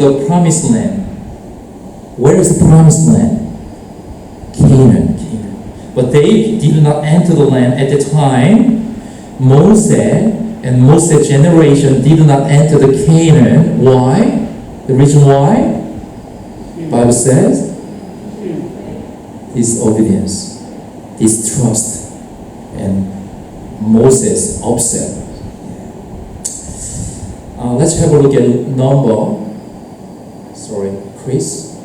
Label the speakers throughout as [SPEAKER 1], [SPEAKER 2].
[SPEAKER 1] the promised land. Where is the promised land? Canaan. But they did not enter the land at the time. Moses and Moses' generation did not enter the Canaan. Why? The reason why? Bible says disobedience, distrust, and Moses upset. Let's have a look at number. Sorry, Chris.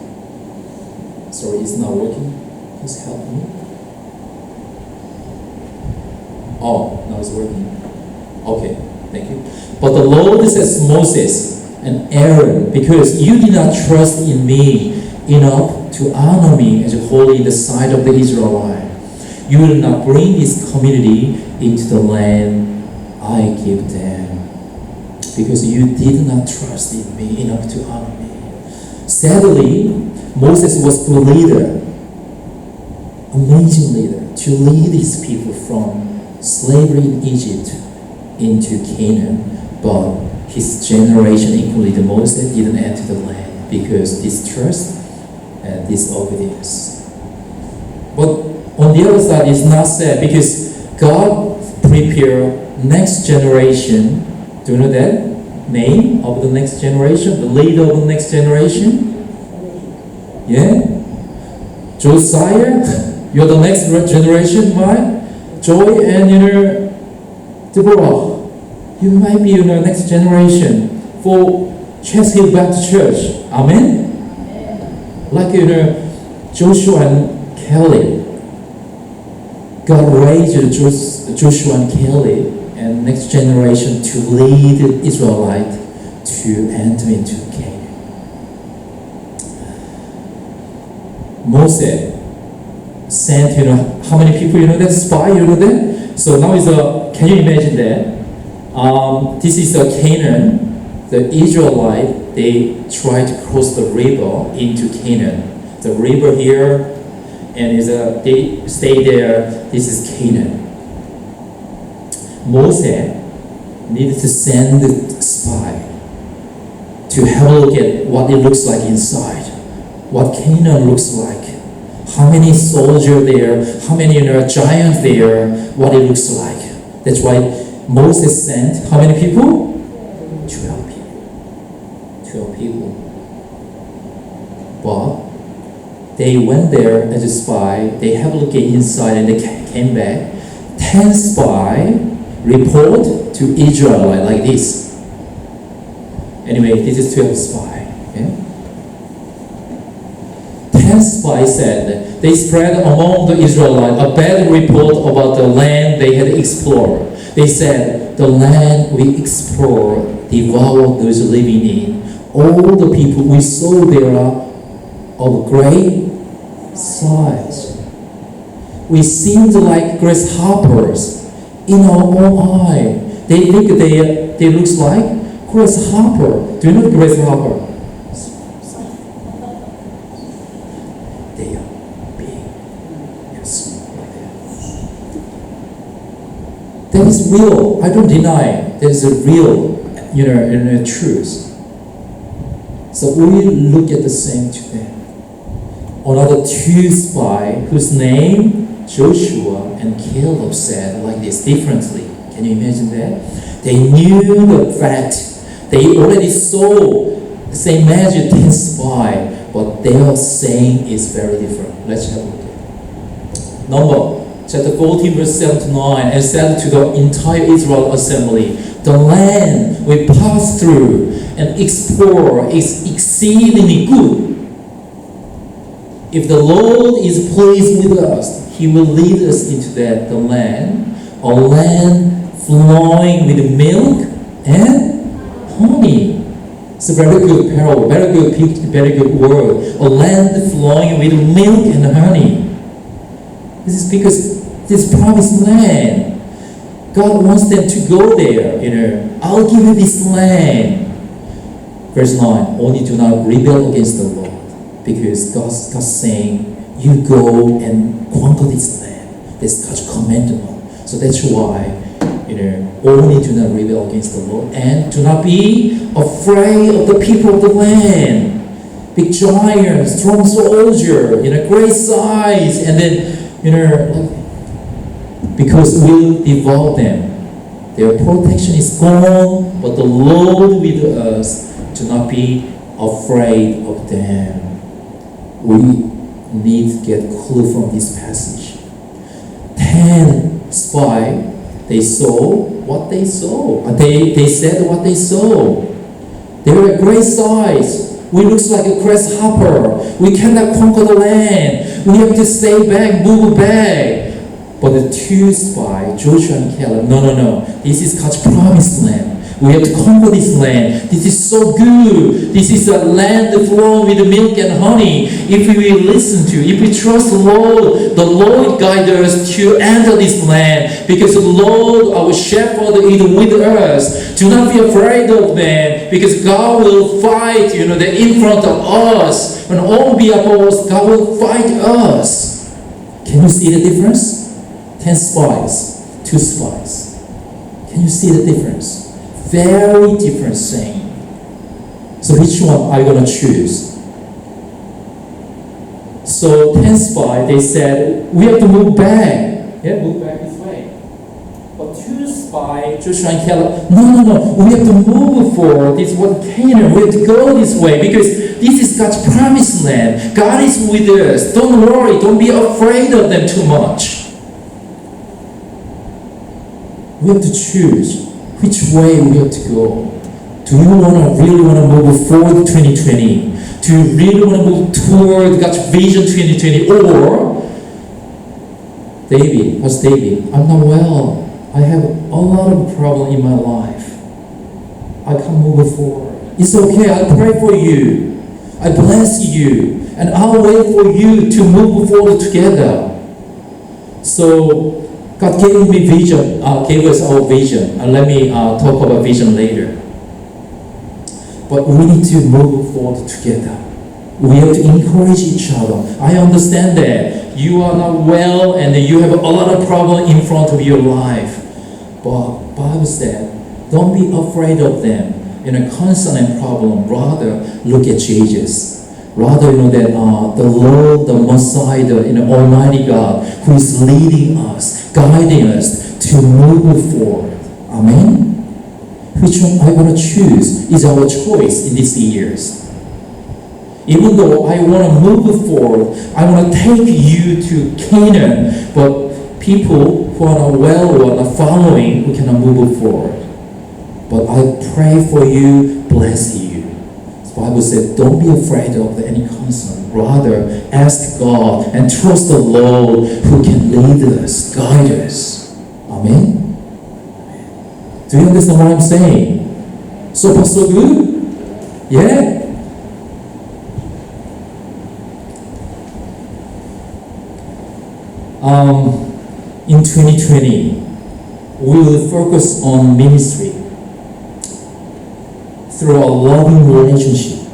[SPEAKER 1] Sorry, it's not working. Please help me. Oh, now it's working. Okay, thank you. But the Lord says to Moses and Aaron, because you did not trust in me enough to honor me as holy in the sight of the Israelites, you will not bring this community into the land I give them. Because you did not trust in me enough to honor me. Sadly, Moses was the leader, amazing leader, to lead his people from slavery in Egypt into Canaan, but his generation, including Moses, didn't enter the land because distrust and disobedience. But on the other side, it's not sad because God prepared next generation. Do you know that name of the next generation? The leader of the next generation? Yeah? Josiah, you're the next generation, right? Joy and Deborah, you might be the next generation for Chesthill Baptist Church. Amen? Like Joshua and Kelly. God raised Joshua and Kelly and next generation to lead the Israelites to enter into Canaan. Moses sent, how many people, that spy, that? So now can you imagine that? This is the Canaan. The Israelites, they try to cross the river into Canaan. The river here, and they stay there. This is Canaan. Moses needed to send the spy to have a look at what it looks like inside, what Canaan looks like, how many soldiers there, how many giants there, what it looks like. That's why Moses sent how many people? 12 people. 12 people. But they went there as a spy, they have a look at inside and they came back. 10 spies report to Israel like this. Anyway, this is 12 spies. Okay? 10 spies said they spread among the Israelites a bad report about the land they had explored. They said, the land we explored devoured those living in. All the people we saw there are of great size. We seemed like grasshoppers in our own eye. They think they looks like grasshopper. Do you know grasshopper? They are big and small like that. That is real. I don't deny that is a real, truth. So we look at the same today. Another 2 spies whose name Joshua and Caleb said like this differently. Can you imagine that? They knew the fact. They already saw the same magic 10 spies, but their saying is very different. Let's have a look. Number chapter 14, verse 7 to 9, and said to the entire Israel assembly, the land we pass through and explore is exceedingly good. If the Lord is pleased with us, He will lead us into the land, a land flowing with milk and honey. It's a very good parable, very good picture, very good word. A land flowing with milk and honey. This is because this promised land. God wants them to go there. I'll give you this land. Verse 9, only do not rebel against the Lord. Because God's saying, you go and conquer this land. That's God's commandment. So that's why only do not rebel against the Lord, and do not be afraid of the people of the land. Big giant, strong soldier, great size, and then, because we'll devour them. Their protection is gone, but the Lord with us. Do not be afraid of them. We need to get clue from this passage. 10 spies, they saw what they saw. They said what they saw. They were a great size. We looks like a grasshopper. We cannot conquer the land. We have to stay back, move back. But the 2 spies, Joshua and Caleb, no. This is God's promised land. We have to conquer this land. This is so good. This is a land flowing with milk and honey. If we will listen to, if we trust the Lord guide us to enter this land. Because the Lord, our shepherd, is with us. Do not be afraid of them. Because God will fight, they're in front of us. When all be above us, God will fight us. Can you see the difference? 10 spies, 2 spies. Can you see the difference? Very different saying. So which one are you going to choose? So 10 spies, they said, we have to move back. Yeah, move back this way. But 2 spies, Joshua and Caleb, no. We have to move forward. This is what Canaan. We have to go this way because this is God's promised land. God is with us. Don't worry. Don't be afraid of them too much. We have to choose which way we have to go. Do you really want to move forward 2020? Do you really want to move toward God's vision 2020? Or, Pastor David, I'm not well. I have a lot of problem in my life. I can't move forward. It's okay, I'll pray for you. I bless you. And I'll wait for you to move forward together. So, God gave me vision, gave us our vision. And let me talk about vision later. But we need to move forward together. We have to encourage each other. I understand that you are not well and you have a lot of problems in front of your life. But Bible said, don't be afraid of them in a constant problem. Rather, look at Jesus. Rather, that the Lord, the Messiah, the Almighty God, who is leading us, guiding us to move forward. Amen? Which one I want to choose is our choice in these years. Even though I want to move forward, I want to take you to Canaan, but people who are not well or not following, we cannot move forward. But I pray for you, bless you. The Bible said, don't be afraid of any concern. Rather, ask God and trust the Lord who can lead us, guide us. Amen? Do you understand what I'm saying? So far, so good? Yeah? In 2020, we will focus on ministry through a loving relationship,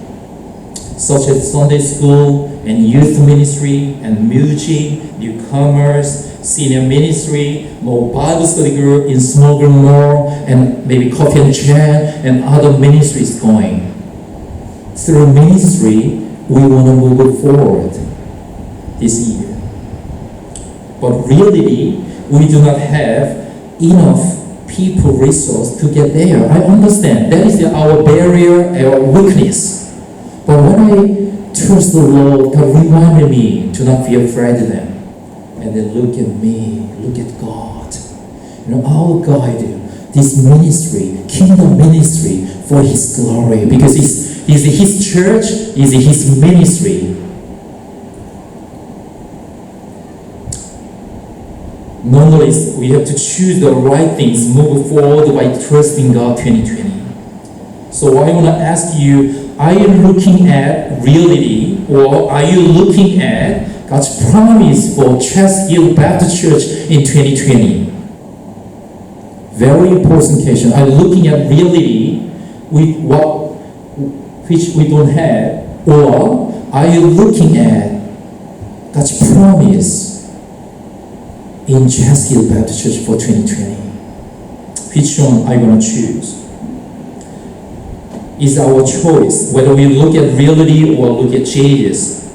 [SPEAKER 1] such as Sunday school and youth ministry and music, newcomers, senior ministry, more Bible study group, in small group more, and maybe coffee and chat, and other ministries going. Through ministry, we want to move forward this year. But really, we do not have enough people resource to get there. I understand. That is our barrier, our weakness. But when I trust the Lord, God reminded me to not be afraid of them. And then look at me, look at God. I'll guide this ministry, kingdom ministry, for His glory. Because it's His church, it's His ministry. Nonetheless, we have to choose the right things, move forward by trusting God 2020. So I want to ask you, are you looking at reality, or are you looking at God's promise for Chest Hill Baptist Church in 2020? Very important question. Are you looking at reality with what which we don't have, or are you looking at God's promise in Chest Hill Baptist Church for 2020? Which one are you going to choose? It's our choice, whether we look at reality or look at Jesus.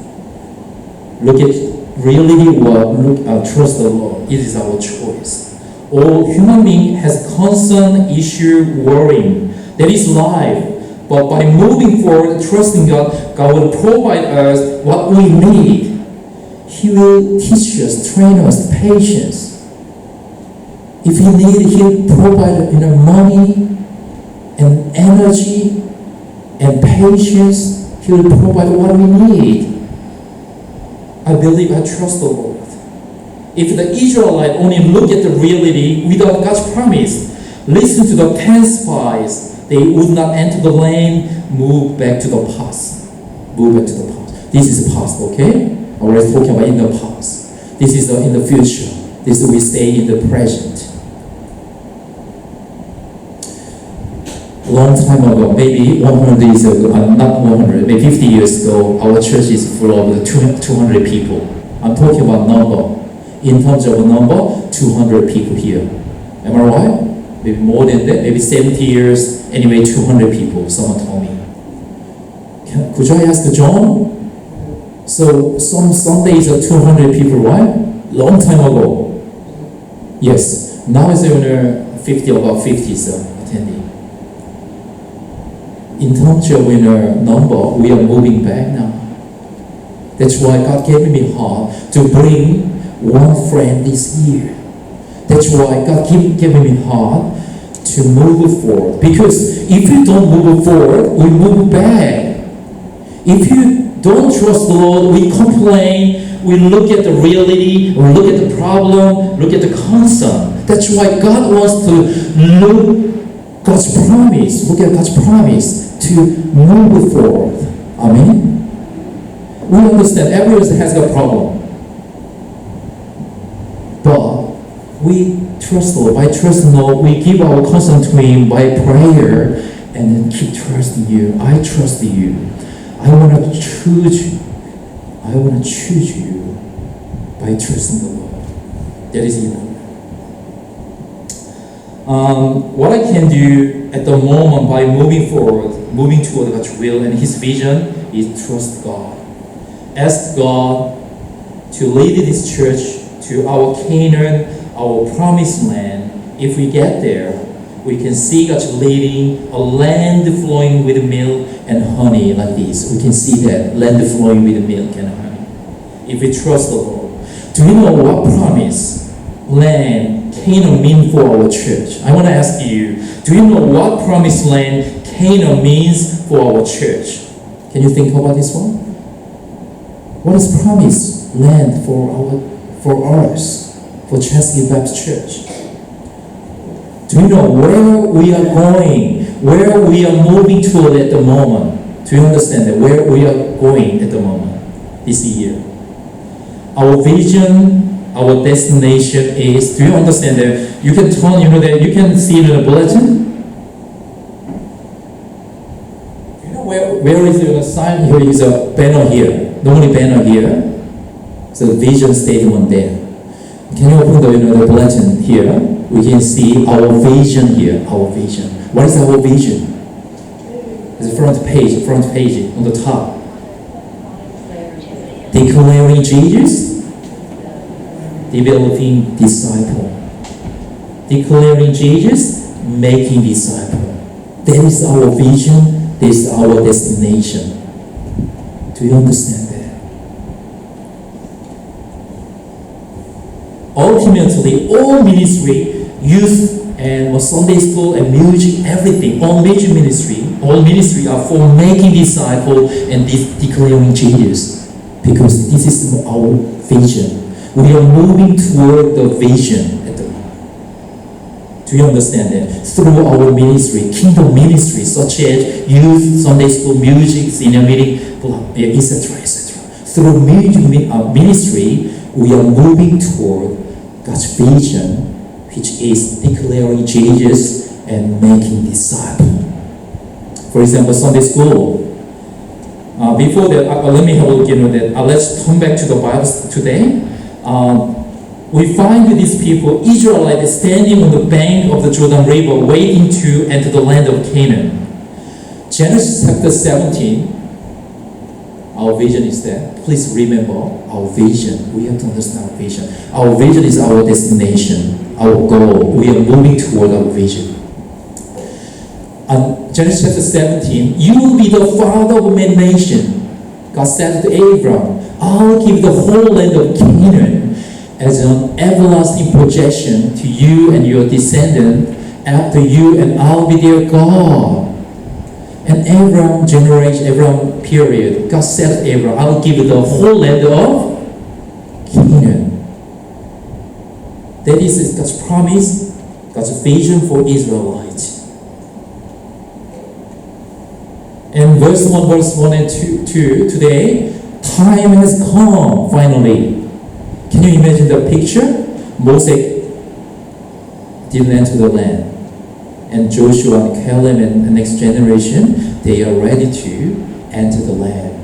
[SPEAKER 1] Look at reality or trust the Lord. It is our choice. All human being has constant issue worrying. That is life. But by moving forward, trusting God, God will provide us what we need. He will teach us, train us, patience. If we need, He'll provide money and energy and patience. He will provide what we need. I believe, I trust the Lord. If the Israelites only look at the reality without God's promise, listen to the 10 spies, they would not enter the land, move back to the past. Move back to the past. This is past, okay? I was talking about in the past. This is in the future. This is we stay in the present. Long time ago, maybe 100 years ago, not 100, maybe 50 years ago, our church is full of 200 people. I'm talking about number. In terms of a number, 200 people here. Am I right? Maybe more than that, maybe 70 years, anyway, 200 people, someone told me. Could I ask John? So some days are 200 people, right? Long time ago. Yes. Now it's about 50 attending. In terms of number, we are moving back now. That's why God gave me heart to bring one friend this year. That's why God gave me heart to move forward. Because if you don't move forward, we move back. If you don't trust the Lord, we complain, we look at the reality, we look at the problem, look at the concern. That's why God wants to look at God's promise to move forward. Amen? We understand everyone has a problem. But we trust the Lord. By trusting the Lord, we give our consent to Him by prayer and then keep trusting you. I trust you. I want to choose you. I want to choose you by trusting the Lord. That is important. What I can do at the moment by moving forward, moving toward God's will and His vision is trust God. Ask God to lead this church to our Canaan, our promised land. If we get there, we can see God's leading a land flowing with milk and honey like this. We can see that land flowing with milk and honey. If we trust the Lord. Do you know what promise land Canaan means for our church? I want to ask you, do you know what promised land Canaan means for our church? Can you think about this one? What is promised land for us, for Chesapeake Baptist Church? Do you know where we are going, where we are moving toward at the moment? Do you understand that? Where we are going at the moment, this year? Our vision, our destination is, do you understand that? You can turn, that you can see it in the bulletin. You know where is the sign? Here is a banner here. The only banner here. So the vision statement there. Can you open the bulletin here? We can see our vision here. Our vision. What is our vision? It's the front page on the top. Declaring Jesus, developing disciple. Declaring Jesus, making disciple. That is our vision. This is our destination. Do you understand that? Ultimately, all ministry, youth and Sunday school and music, everything, all major ministry, all ministry are for making disciples and declaring Jesus. Because this is our vision. We are moving toward the vision at the moment. Do you understand that? Through our ministry, kingdom ministry, such as youth, Sunday school, music, senior meeting, etc., etc. Through ministry, we are moving toward God's vision, which is declaring Jesus and making disciples. For example, Sunday school. Before that, let me have a look. Let's turn back to the Bible today. we find these people, Israelites, standing on the bank of the Jordan River, waiting to enter the land of Canaan. Genesis chapter 17, our vision is there. Please remember our vision. We have to understand our vision. Our vision is our destination, our goal. We are moving toward our vision. Genesis chapter 17, you will be the father of many nations. God said to Abraham, I'll give the whole land of Canaan as an everlasting possession to you and your descendant after you, and I'll be their God. And Abraham period, God said to Abraham, I'll give you the whole land of Canaan. That is God's promise, God's vision for Israelites. And verse 1 and 2 today, time has come finally. Can you imagine the picture? Moses didn't enter the land. And Joshua and Caleb and the next generation, they are ready to enter the land.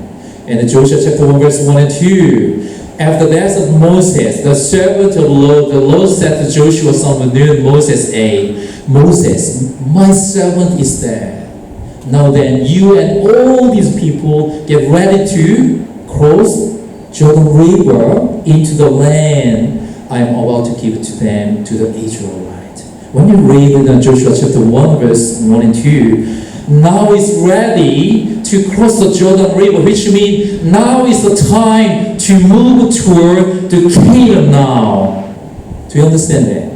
[SPEAKER 1] And Joshua chapter 1 verse 1 and 2. After the death of Moses, the servant of the Lord said to Joshua son of Nun, Moses, my servant is there. Now then, you and all these people get ready to cross Jordan River into the land I am about to give to them, to the Israelites. When you read in Joshua chapter 1 verse 1 and 2, now is ready to cross the Jordan River, which means now is the time to move toward the Canaan now. Do you understand that?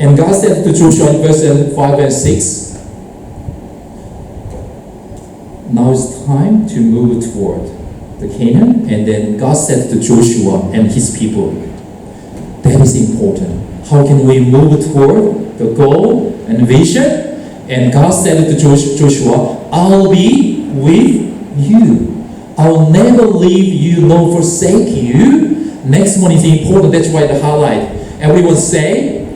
[SPEAKER 1] And God said to Joshua in verse 5 and 6, now is time to move toward the Canaan. And then God said to Joshua and his people, that is important. How can we move toward the goal and vision? And God said to Joshua, I'll be with you. I'll never leave you nor forsake you. Next one is important. That's why the highlight. Everyone say.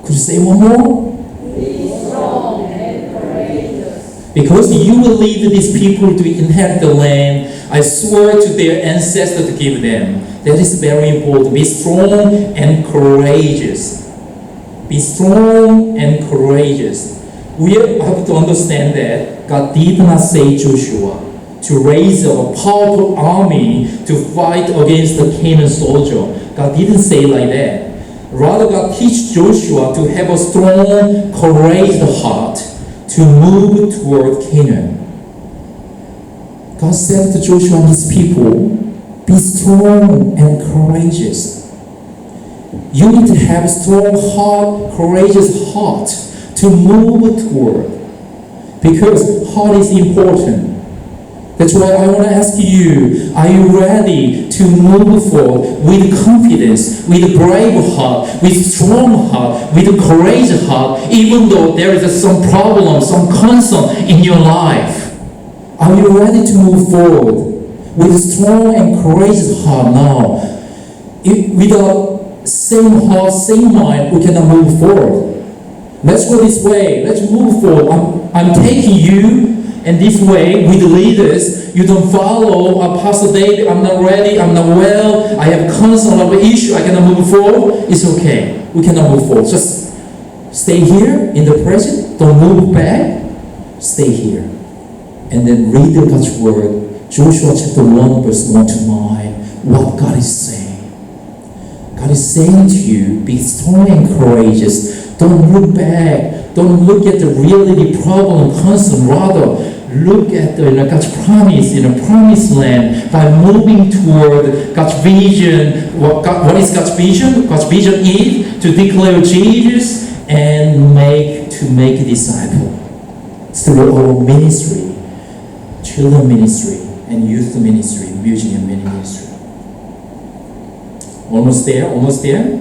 [SPEAKER 1] Could you say one more? Because you will lead these people to inherit the land I swore to their ancestors to give them. That is very important. Be strong and courageous. Be strong and courageous. We have to understand that God did not say Joshua to raise a powerful army to fight against the Canaan soldier. God didn't say like that. Rather, God teach Joshua to have a strong, courageous heart to move toward Canaan. God said to Joshua and his people, be strong and courageous. You need to have a strong heart, courageous heart to move toward. Because heart is important. That's why I want to ask you, are you ready to move forward with confidence, with a brave heart, with strong heart, with a courageous heart, even though there is some problem, some concern in your life? Are you ready to move forward with a strong and courageous heart now? With the same heart, same mind, we cannot move forward. Let's go this way. Let's move forward. I'm taking you. And this way, with the leaders, you don't follow Pastor David, I'm not ready, I'm not well, I have concern of an issue, I cannot move forward. It's okay. We cannot move forward. Just stay here in the present. Don't move back. Stay here. And then read God's word. Joshua chapter 1, verse 1 to 9. What God is saying. God is saying to you, be strong and courageous. Don't look back. Don't look at the reality, problem, concern. Rather, look at God's promise in a promised land by moving toward God's vision. What is God's vision? God's vision is to declare Jesus and make a disciple through our ministry, children ministry, and youth ministry, music and ministry. Almost there.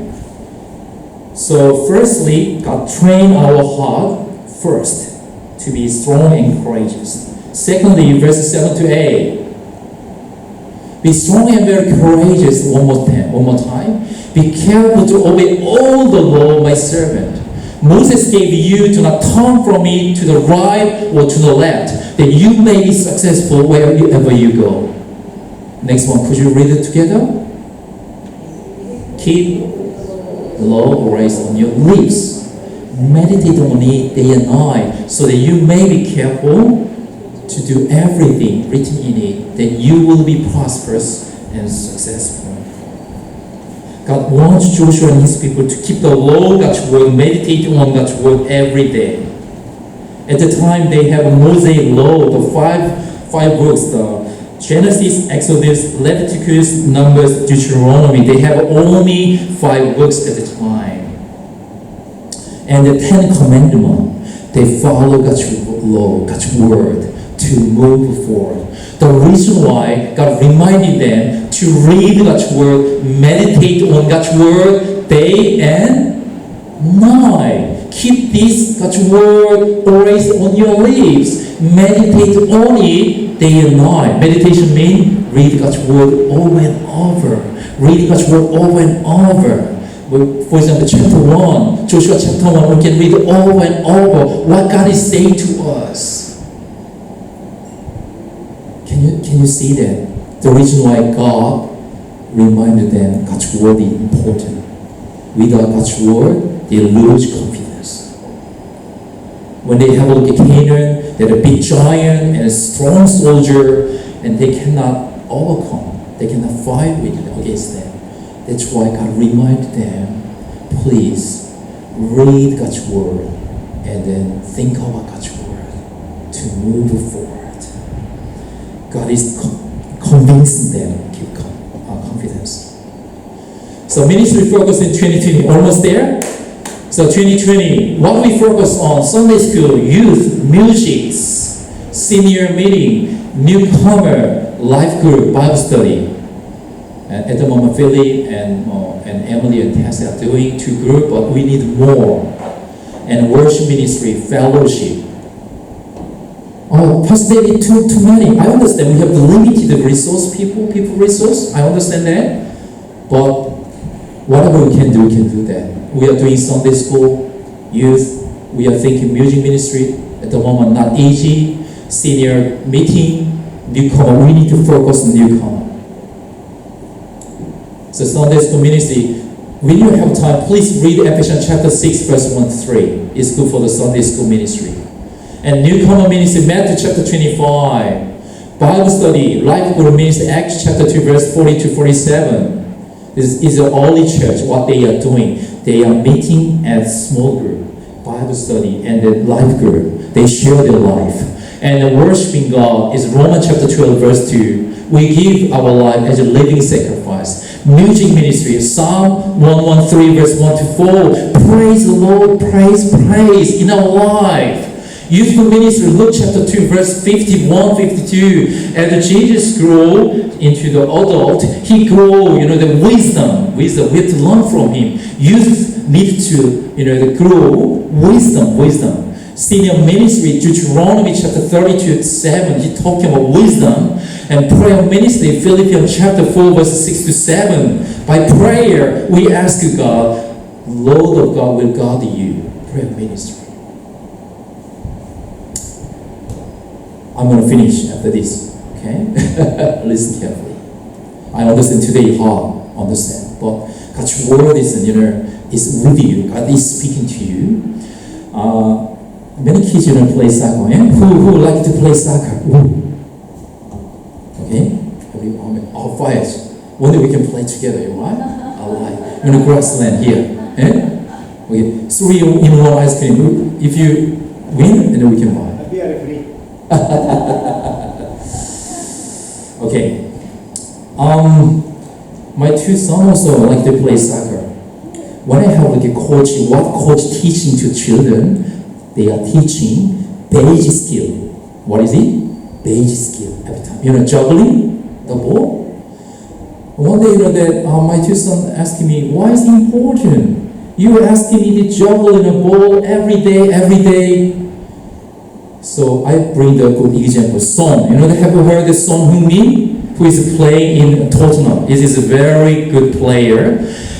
[SPEAKER 1] So firstly, God trained our heart first to be strong and courageous. Secondly, verses 7 to 8. Be strong and very courageous. One more time. Be careful to obey all the law of my servant. Moses gave you to not turn from it to the right or to the left, that you may be successful wherever you go. Next one, could you read it together? Keep the law always on your lips. Meditate on it day and night, so that you may be careful to do everything written in it, that you will be prosperous and successful. God wants Joshua and his people to keep the law, God's word, meditating on God's word every day. At the time, they have a Mosaic law, the five books, the Genesis, Exodus, Leviticus, Numbers, Deuteronomy. They have only 5 books at the time. And the 10 Commandments, they follow God's law, God's word to move forward. The reason why God reminded them to read God's word, meditate on God's word day and night. Keep this God's word always on your lips. Meditate on it day and night. Meditation means read God's word over and over. Read God's word over and over. For example, chapter 1, Joshua chapter 1, we can read over and over what God is saying to us. Can you see that? The reason why God reminded them God's word is important. Without God's word, they lose confidence. When they have a look at Canaan, they're a big giant and a strong soldier, and they cannot overcome. They cannot fight against them. That's why God reminded them, please read God's word and then think about God's word to move forward. God is convincing them, keep confidence. So ministry focus in 2020, almost there. So 2020, what we focus on: Sunday school, youth, music, senior meeting, newcomer, life group, Bible study. And at the moment, Philly and Emily and Tess are doing 2 groups, but we need more. And worship ministry, fellowship. Oh, Pastor David, too many. I understand we have the limited resource, people resource. I understand that. But whatever we can do that. We are doing Sunday school, youth. We are thinking music ministry. At the moment, not easy. Senior meeting, newcomer. We need to focus on newcomer. So Sunday school ministry, when you have time, please read Ephesians chapter 6, verse 1 to 3. It's good for the Sunday school ministry. And newcomer ministry, Matthew chapter 25. Bible study, life group ministry, Acts chapter 2, verse 40 to 47. This is the early church, what they are doing. They are meeting as small group, Bible study, and the life group. They share their life. And the worshiping God is Romans chapter 12, verse 2. We give our life as a living sacrifice. Music ministry, Psalm 113, verse 1 to 4. Praise the Lord, praise in our life. Youthful ministry, Luke chapter 2, verse 51, 52. As Jesus grew into the adult, he grew, the wisdom. We have to learn from him. Youth need to, grow wisdom. Senior ministry, Deuteronomy chapter 32, 7. He talking about wisdom. And prayer ministry, Philippians chapter 4, verse 6 to 7. By prayer, we ask God, Lord of God will guard you. Prayer ministry. I'm going to finish after this, okay? Listen carefully. I understand today hard, understand. But God's word is with you. God is speaking to you. Many kids play soccer. Eh? Who like to play soccer? Ooh. Okay? All five. One day we can play together, right? I like. In the grassland here. Eh? Okay. 3-in-1 ice cream. If you win, then we can buy. Okay. My 2 sons also like to play soccer. When I have a coach, what coach teaching to children? They are teaching basic skill. What is it? Basic skill every time. Juggling the ball. One day, that my 2 sons asking me, why is it important? You are asking me to juggle in a ball every day. So I bring the good example, Son. Have you heard the Son Heung-min, who is playing in Tottenham? He is a very good player.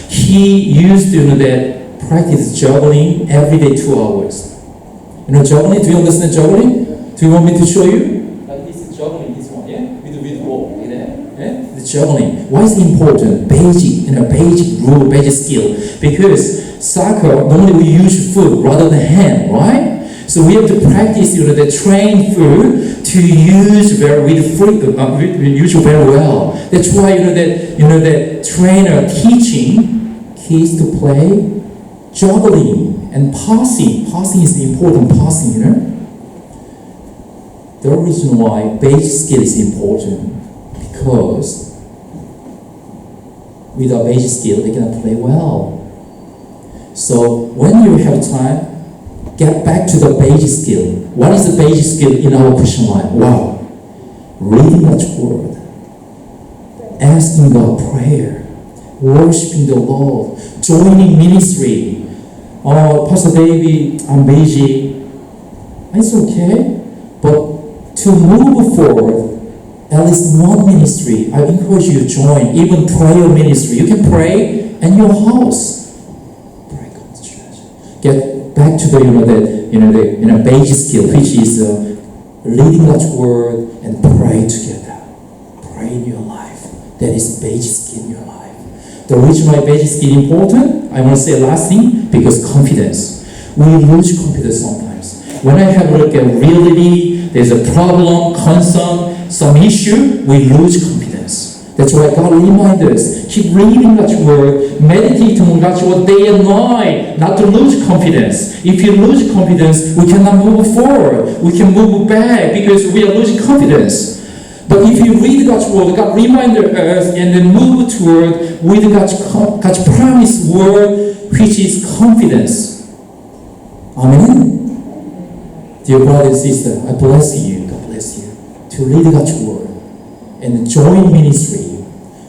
[SPEAKER 1] He used to practice juggling every day 2 hours. Juggling. Do you understand juggling? Do you want me to show you? Like this is juggling. This one, yeah, with ball, like that. Yeah? juggling. Why is it important? Basic rule, basic skill. Because soccer, normally we use foot rather than hand, right? So we have to practice, the train foot to use use very well. That's why, that trainer teaching kids to play juggling and passing. Passing is the important passing, The reason why basic skill is important because without basic skill, they cannot play well. So when you have time, get back to the basic skill. What is the basic skill in our Christian life? Wow. Reading God's Word, asking God prayer, worshiping the Lord, joining ministry. Oh, Pastor David, I'm busy. It's okay. But to move forward, at least one ministry, I encourage you to join, even prayer ministry. You can pray in your house. Pray God's church. Get back to the basic skill, which is reading God's Word and pray together. Pray in your life. That is basic skill in your life. The reason why basic skill is important, I want to say last thing, because confidence. We lose confidence sometimes. When I have a look at reality, there's a problem, concern, some issue, we lose confidence. That's why God reminds us, keep reading God's Word, meditate on God's Word day and night, not to lose confidence. If you lose confidence, we cannot move forward. We can move back because we are losing confidence. But if you read God's Word, God reminds us and then move toward with God's promised Word, which is confidence. Amen? Dear brother and sister, I bless you, God bless you, to read God's Word and join ministry,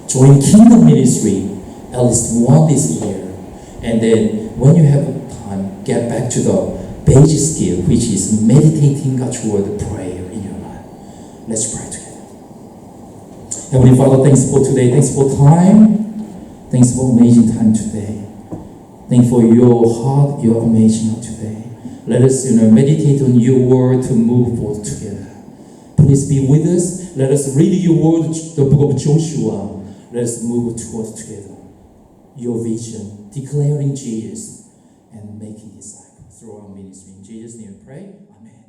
[SPEAKER 1] join kingdom ministry at least once this year. And then when you have time, get back to the basic skill, which is meditating God's Word, prayer in your life. Let's pray together. Heavenly Father, thanks for today. Thanks for time. Thanks for amazing time today. Thanks for your heart, your amazing heart today. Let us, meditate on your word to move forward together. Please be with us. Let us read your word, the book of Joshua. Let us move towards together your vision, declaring Jesus and making disciples through our ministry. In Jesus' name we pray. Amen.